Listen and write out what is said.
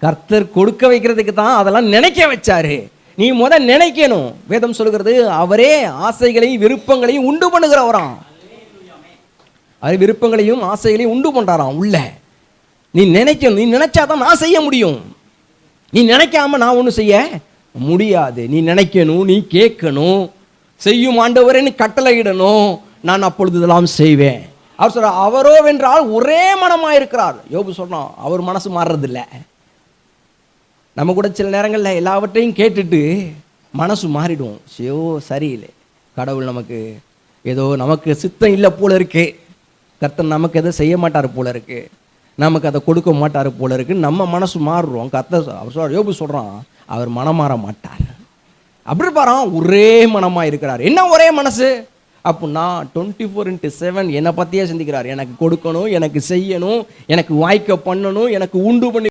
கர்த்தர் கொடுக்க வைக்கிறதுக்கு தான் அதெல்லாம் நினைக்க வச்சாரு. நீ நினைக்கணும். வேதம் சொல்கிறது அவரே ஆசைகளையும் விருப்பங்களையும் உண்டு பண்ணுகிறவராம். அது விருப்பங்களையும் ஆசைகளையும் உண்டு பண்றாராம் உள்ள. நீ நினைக்கணும். நீ நினைச்சாதான் நான் செய்ய முடியும். நீ நினைக்காம நான் ஒன்றும் செய்ய முடியாது. நீ நினைக்கணும், நீ கேட்கணும், செய்யும் ஆண்டவரேன்னு கட்டளையிடணும். நான் அப்பொழுது இதெல்லாம் செய்வேன். அவர் சொல்ற அவரோ வென்றால் ஒரே மனமாக இருக்கிறார். யோபு சொல்றான் அவர் மனசு மாறுறதில்லை. நம்ம கூட சில நேரங்களில் எல்லாவற்றையும் கேட்டுட்டு மனசு மாறிடும். ஐயோ சரியில்லை, கடவுள் நமக்கு ஏதோ நமக்கு சித்தம் இல்லை போல இருக்கு, கர்த்தர் நமக்கு எதை செய்ய மாட்டார் போல இருக்கு, நமக்கு அதை கொடுக்க மாட்டார் போல இருக்கு, நம்ம மனசு மாறுறோம். கர்த்தர் அவர் சொல்ற யோபு சொல்றான் அவர் மனம் மாற மாட்டார். அப்படி பாரான் ஒரே மனமாக இருக்கிறார். என்ன ஒரே மனசு அப்படின்னா 24/7 என்னை பற்றியே சிந்திக்கிறார். எனக்கு கொடுக்கணும், எனக்கு செய்யணும், எனக்கு வாய்க்க பண்ணணும், எனக்கு உண்டு பண்ணி